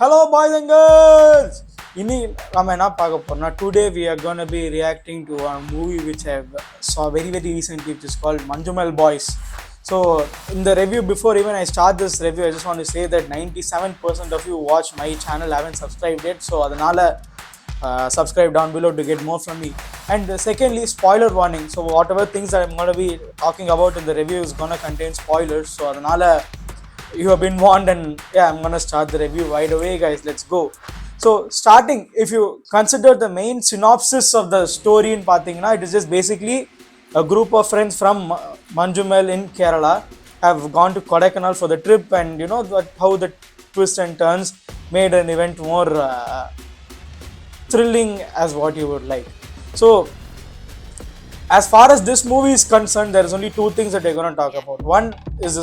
Hello, boys and girls. நம்ம என்ன பார்க்க போறோம்னா today we are going to be reacting to a movie which I saw very recently, which is called Manjumal Boys. So in the review, before even I start this review, I just want to say that 97% of you watch my channel haven't subscribed yet, so அதனால subscribe down below to get more from me. And secondly, spoiler warning. So whatever things that I'm going to be talking about in the review is going to contain spoilers, so அதனால you have been warned. And yeah, I'm gonna start the review right away, guys. Let's go. So starting, if you consider the main synopsis of the story in pathina, it is just basically a group of friends from Manjumal in Kerala have gone to Kodaikanal for the trip, and you know how the twists and turns made an event more thrilling as what you would like. So as far as this movie is concerned, there is only two things that we're going to talk about. One is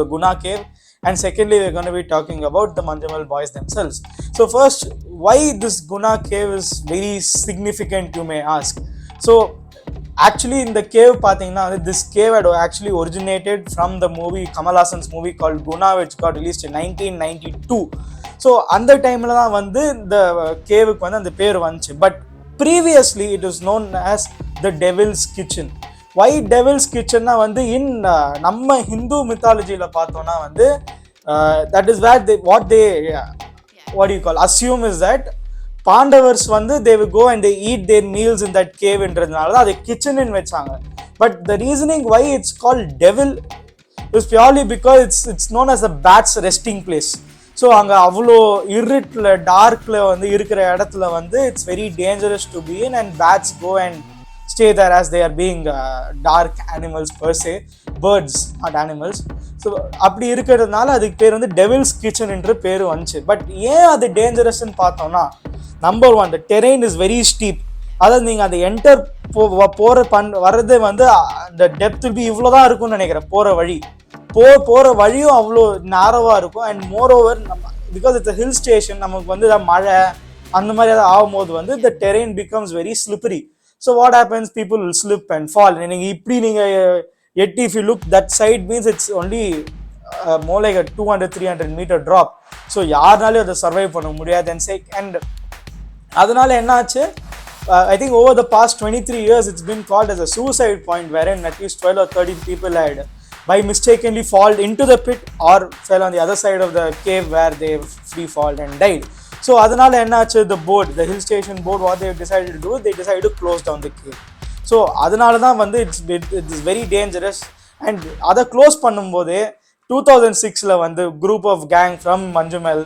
the Guna cave, and secondly we're going to be talking about the Manjumal boys themselves. So first, why this Guna cave is very significant, you may ask. So actually in the cave pathina, this cave had actually originated from the movie, Kamal Hassan's movie called Guna, which got released in 1992. So அந்த டைம்ல தான் வந்து இந்த கேவுக்கு வந்து அந்த பேர் வந்துச்சு. But previously it was known as the Devil's Kitchen. Why Devil's Kitchen na வந்து in நம்ம Hindu mythology la பார்த்தோம்னா வந்து that is where what do you call assume is that Pandavars வந்து they will go and they eat their meals in that cave என்றதுனால தான் அது kitchen ன்னு வெச்சாங்க. But the reasoning why it's called devil is purely because it's known as a bat's resting place. So அங்கே அவ்வளோ இருட்டில் டார்க்கில் வந்து இருக்கிற இடத்துல வந்து it's very dangerous to be in, and bats go and stay there as they are being dark animals per se, birds not animals. So அப்படி இருக்கிறதுனால அதுக்கு பேர் வந்து டெவில்ஸ் கிச்சன் என்று பேர் வந்துச்சு. பட் ஏன் அது டேஞ்சரஸ்ன்னு பார்த்தோம்னா, number one, the terrain is very steep. அதாவது நீங்கள் அந்த என்டர் வர்றதே வந்து அந்த டெப்த் பி இவ்வளோதான் இருக்கும்னு நினைக்கிறேன். போகிற வழியும் அவ்வளோ நேரவாக இருக்கும். And more over because it's hill station, நமக்கு வந்து மழை அந்த மாதிரி ஏதாவது ஆகும்போது வந்து the terrain becomes very slippery. So what happens, people will slip and fall. நீங்கள் இப்படி if you look that side means it's only more like 200-300 metre drop. So யாருனாலையும் அதை சர்வைவ் பண்ண முடியாது. அண்ட் அதனால என்ன ஆச்சு, I think over the past 23 years it's been called as a suicide point, wherein at least 12 or 13 people had by mistakenly fall into the pit or fell on the other side of the cave where they free fall and died. So adanal enna achu, the hill station board, what they decided to do, they decided to close down the cave. So adanal da vandu it's very dangerous. And adha close பண்ணும்போது 2006 la vandu group of gang from Manjumal,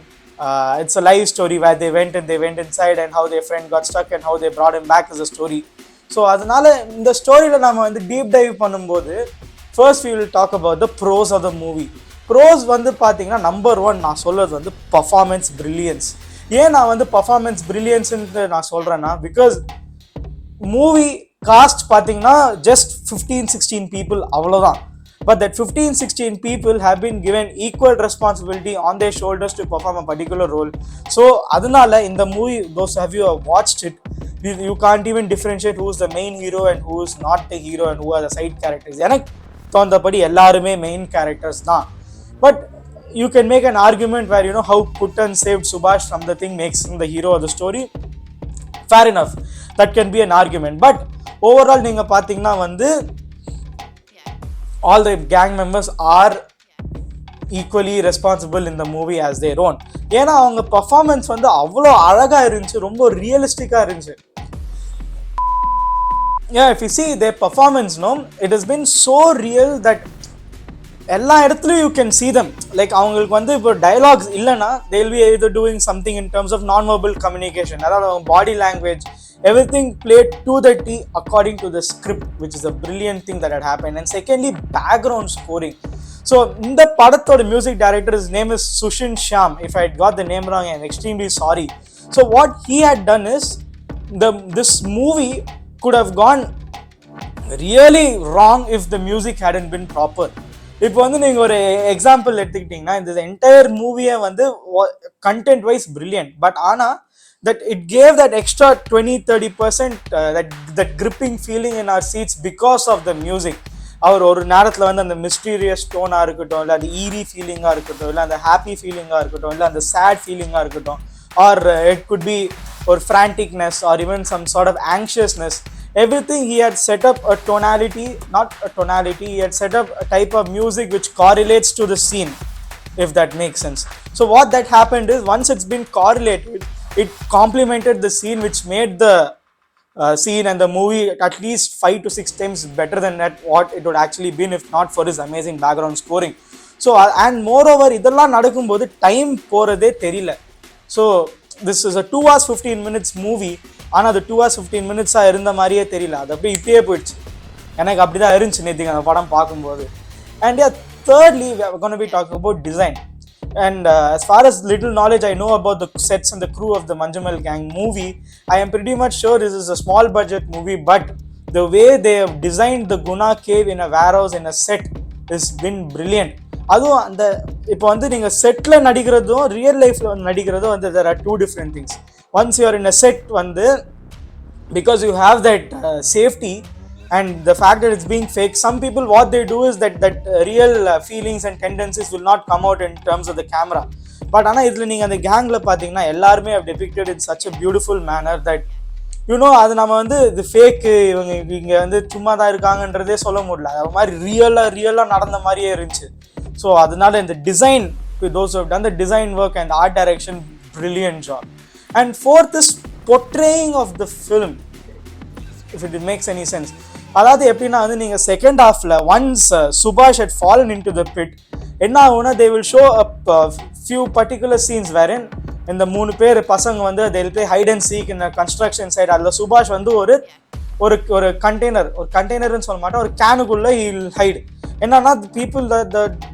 it's a live story where they went inside and how their friend got stuck and how they brought him back as a story. So adanal இந்த ஸ்டோரியில நாம வந்து deep dive பண்ணும்போது first we will talk about the pros of the movie. Pros வந்து பார்த்தீங்கன்னா, number one நான் சொல்றது வந்து performance brilliance. ஏன் நான் வந்து பர்ஃபார்மன்ஸ் பிரில்லியன்ஸ்ன்னு நான் சொல்கிறேன்னா, பிகாஸ் மூவி காஸ்ட் பார்த்தீங்கன்னா ஜஸ்ட் 15-16 பீப்புள் அவ்வளோதான். But that 15-16 people have been given equal responsibility on their shoulders to perform a particular role. So அதனால இந்த movie, those of you have watched it, you can't even differentiate who is the main hero and who is not the hero and who are the side characters. எனக்கு தோன்றபடி எல்லாருமே main characters தான். But you can make an argument where how Kuttan saved Subhash from the thing makes him the hero of the story. Fair enough, that can be an argument. But overall நீங்கள் பார்த்தீங்கன்னா வந்து all the gang members are equally responsible in the movie as their own. ஏன்னா அவங்க performance வந்து அவ்வளோ அழகாக இருந்துச்சு, ரொம்ப ரியலிஸ்டிக்காக இருந்துச்சு. Yeah, if you see their performance, no, it has been so real that எல்லா இடத்துலையும் you can see them. Like அவங்களுக்கு வந்து இப்போ dialogues இல்லைன்னா they will be either doing something in terms of non-verbal communication, அதாவது body language, everything played to the T according to the script, which is a brilliant thing that had happened. And secondly, background scoring. So இந்த படத்தோட music director, his name is Sushin Shyam. If I got the name wrong, I'm extremely sorry. So what he had done is, this movie could have gone really wrong if the music hadn't been proper. இப்போ வந்து நீங்கள் ஒரு example எடுத்துக்கிட்டிங்கன்னா, இந்த entire மூவியை வந்து content wise brilliant. But ஆனால் that it gave that extra 20-30% that gripping feeling in our seats because of the music. அவர் ஒரு நேரத்தில் வந்து அந்த மிஸ்டீரியஸ் டோனாக இருக்கட்டும், இல்லை அந்த ஈரி ஃபீலிங்காக இருக்கட்டும், இல்லை அந்த ஹாப்பி ஃபீலிங்காக இருக்கட்டும், இல்லை அந்த சேட் ஃபீலிங்காக இருக்கட்டும், ஆர் இட் குட் பி ஒரு franticness or even some sort of anxiousness, everything he had set up a tonality, not a tonality, he had set up a type of music which correlates to the scene, if that makes sense. So what that happened is, once it's been correlated, it complemented the scene, which made the scene and the movie at least 5 to 6 times better than that what it would actually been if not for his amazing background scoring. So and moreover இதெல்லாம் நடக்கும்போது time போகிறதே தெரியல. So this is a 2 hours 15 minutes movie, ஆனால் அது 2 hours 15 minutes-ஆக இருந்த மாதிரியே தெரியல. அது அப்படியே இப்படியே போயிடுச்சு. எனக்கு அப்படி தான் இருந்துச்சு நேற்றுக்கு அந்த படம் பார்க்கும்போது. And yeah, thirdly, we are going to be talking about design. And as far as little knowledge I know about the sets and the crew of the Manjumal Gang movie, I am pretty much sure this is a small budget movie, but the way they have designed the Guna cave in a warehouse in a set has been brilliant. அதுவும் அந்த இப்போ வந்து நீங்கள் settle நடிக்கிறதும் real லைஃப்பில் நடிக்கிறதும் வந்து there are two different things. Once you are in a set வந்து, because you have that safety and the fact that it's being fake, some people what they do is that real feelings and tendencies will not come out in terms of the camera. But ஆனால் இதில் நீங்கள் அந்த கேங்கில் பார்த்தீங்கன்னா எல்லாருமே have depicted in such a beautiful manner that அது நம்ம வந்து இது ஃபேக்கு, இங்கே வந்து சும்மா தான் இருக்காங்கன்றதே சொல்ல முடியல. அது மாதிரி ரியலாக நடந்த மாதிரியே இருந்துச்சு. ஸோ அதனால இந்த design, those who have done the design work and art direction, brilliant job. And fourth is portraying of the film, if it makes any sense. அதாவது எப்படின்னா வந்து நீங்கள் செகண்ட் ஹாஃபில் ஒன்ஸ் சுபாஷ் had fallen into the pit, என்ன ஆகும்னா they will show a few particular scenes wherein இந்த 3 பேர் பசங்க வந்து they will play hide and seek in a construction site. அதில் சுபாஷ் வந்து ஒரு கண்டெய்னர்னு சொல்ல மாட்டேன், ஒரு கேனுக்குள்ளே he will hide. என்னன்னா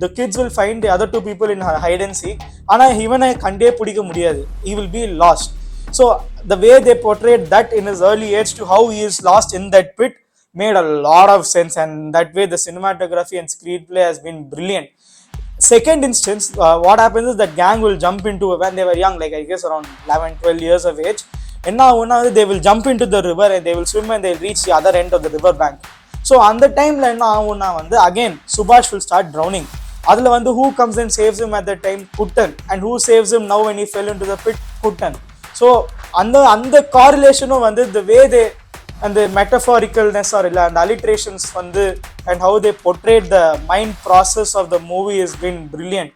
the kids will find the other 2 people in hide and seek, ஆனால் இவனை கண்டே பிடிக்க முடியாது, he will be lost. So the way they portrayed that in his early age to how he is lost in that pit made a lot of sense, and that way the cinematography and screenplay has been brilliant. Second instance, what happens is that gang will jump into, when they were young, like I guess around 11-12 years of age, என்ன ஆகும்னா they will jump into the river and they will swim and they will reach the other end of the river bank. So அந்த டைமில் என்ன ஆகும்னா வந்து again Subhash will start drowning. அதில் வந்து who comes and saves him at that time? Kuttan. And who saves him now when he fell into the pit? Kuttan. So அந்த correlationும் வந்து the way they and the metaphoricalness or and the alliterations வந்து and how they portrayed the mind process of the movie has been brilliant.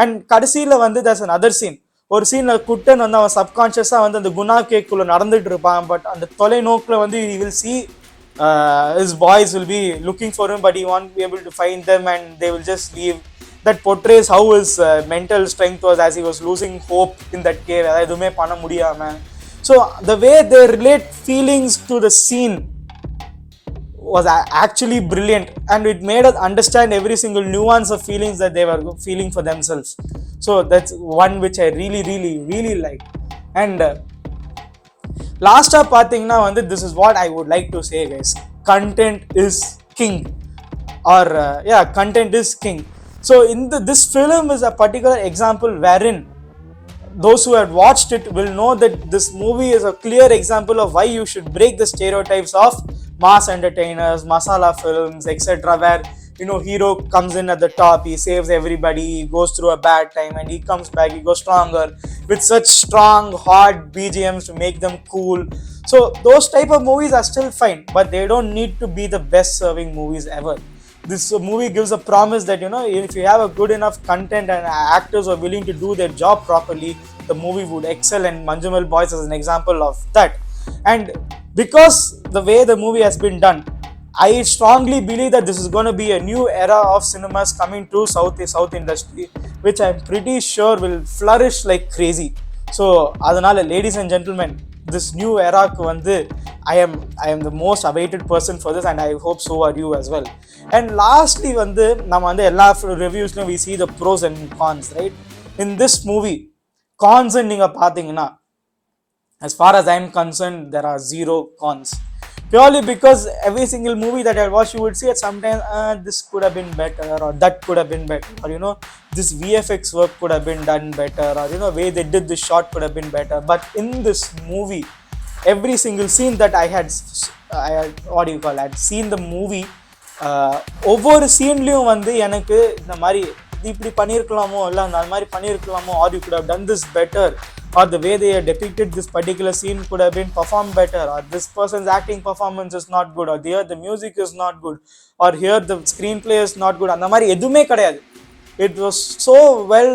And கடைசியில் வந்து there's another scene, ஒரு சீனில் குட்டன் வந்து அவன் சப்கான்ஷியஸாக வந்து அந்த குணா கேக்குள்ளே நடந்துட்டு இருப்பான். பட் அந்த தொலைநோக்கில் வந்து he will see his boys will be looking for him, but he won't be able to find them and they will just leave. That portrays how his mental strength was as he was losing hope in that cave, எதுவுமே பண்ண முடியாம. So the way they relate feelings to the scene was actually brilliant, and it made us understand every single nuance of feelings that they were feeling for themselves. So that's one which I really like. And லாஸ்ட்டாக பார்த்தீங்கன்னா வந்து this is what I would like to say, guys. Content is king, or content is king. So this film is a particular example wherein those who have watched it will know that this movie is a clear example of why you should break the stereotypes of mass entertainers, masala films, etc., where hero comes in at the top, he saves everybody, he goes through a bad time and he comes back, he goes stronger with such strong hard BGMs to make them cool. So those type of movies are still fine, but they don't need to be the best serving movies ever. This movie gives a promise that if you have a good enough content and actors are willing to do their job properly, the movie would excel, and Manjumal Boys is an example of that. And because the way the movie has been done, I strongly believe that this is going to be a new era of cinemas coming to South industry, which I'm pretty sure will flourish like crazy. So adanal, ladies and gentlemen, this new era ku vandu I am the most awaited person for this, and I hope so are you as well. And lastly vandu nama vandu ella reviews la we see the pros and cons, right? In this movie, cons ninga pathina, as far as I am concerned, there are zero cons. Purely because every single movie that I watch, you would see at sometimes this could have been better, or that could have been better, or this VFX work could have been done better, or way they did this shot could have been better. But in this movie, every single scene that I had seen the movie, ஒவ்வொரு சீன்லேயும் வந்து எனக்கு இந்த மாதிரி இது இப்படி பண்ணியிருக்கலாமோ இல்லை அந்த மாதிரி பண்ணியிருக்கலாமோ, or you could have done this better, or the way they have depicted this particular scene could have been performed better, or this person's acting performance is not good, or here the music is not good, or here the screenplay is not good. அந்த மாதிரி எதுவுமே கிடையாது. It was so well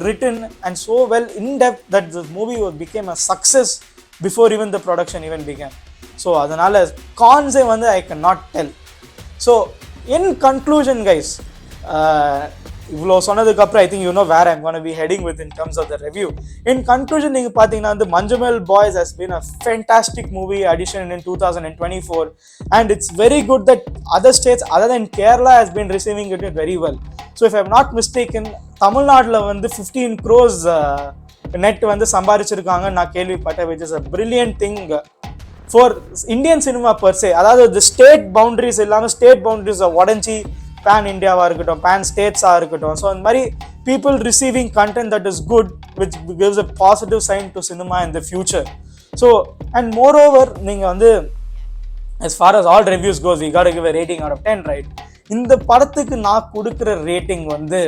written and so well in depth that this movie became a success before even the production even began. So அதனால கான்ஸே வந்து I cannot tell. So in conclusion guys, இவ்வளோ சொன்னதுக்கப்புறம் I think you know where I'm gonna be heading with in terms of the review. In conclusion நீங்கள் பார்த்தீங்கன்னா வந்து Manjummel boys has been a fantastic movie addition in 2024 and it's very good that other states other than Kerala has been receiving it very well. So if I'm not mistaken தமிழ்நாட்டில் வந்து 15 crores net வந்து சம்பாதிச்சிருக்காங்கன்னு நான் கேள்விப்பட்டேன், which is a brilliant thing for Indian cinema per se. அதாவது state boundaries இல்லாமல் state பவுண்டரிஸை உடஞ்சி pan இண்டியாவாக இருக்கட்டும், பேன் ஸ்டேட்ஸாக இருக்கட்டும். ஸோ அந்த மாதிரி people receiving content that is good which gives a positive sign to cinema in the future. So and more over நீங்கள் வந்து as far as all reviews goes, we got to give a rating out of 10, right? இந்த படத்துக்கு நான் கொடுக்குற rating வந்து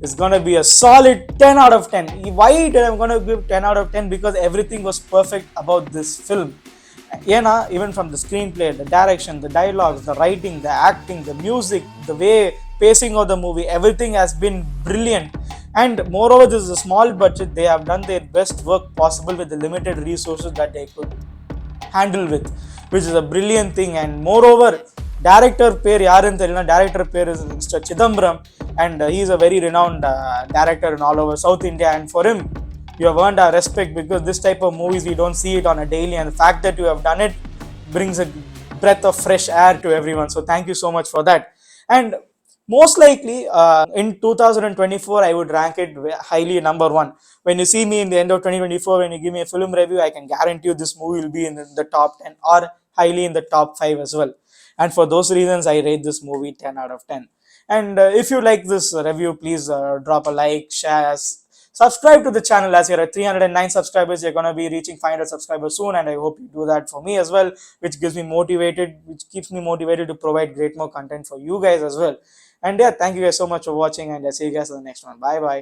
is going to be a solid 10 out of 10. Why did I going to give 10 out of 10? Because everything was perfect about this film. ஏன்னா even from the screenplay, the direction, the dialogues, the writing, the acting, the music, the way pacing of the movie, everything has been brilliant. And moreover, this is a small budget. They have done their best work possible with the limited resources that they could handle with, which is a brilliant thing. And moreover, director பேர் யாருன்னு தெரியல, director பேர் is Mr. Chidambaram, and he is a very renowned director in all over South India, and for him you have earned our respect, because this type of movies we don't see it on a daily, and the fact that you have done it brings a breath of fresh air to everyone. So thank you so much for that. And most likely in 2024 I would rank it highly number 1. When you see me in the end of 2024, when you give me a film review, I can guarantee you this movie will be in the top 10 or highly in the top 5 as well. And for those reasons I rate this movie 10 out of 10. And if you like this review, please drop a like, share, subscribe to the channel. As you're at 309 subscribers, you're going to be reaching 500 subscribers soon, and I hope you do that for me as well, which gives me motivated, which keeps me motivated to provide great more content for you guys as well. And yeah, thank you guys so much for watching, and I'll see you guys in the next one. Bye bye.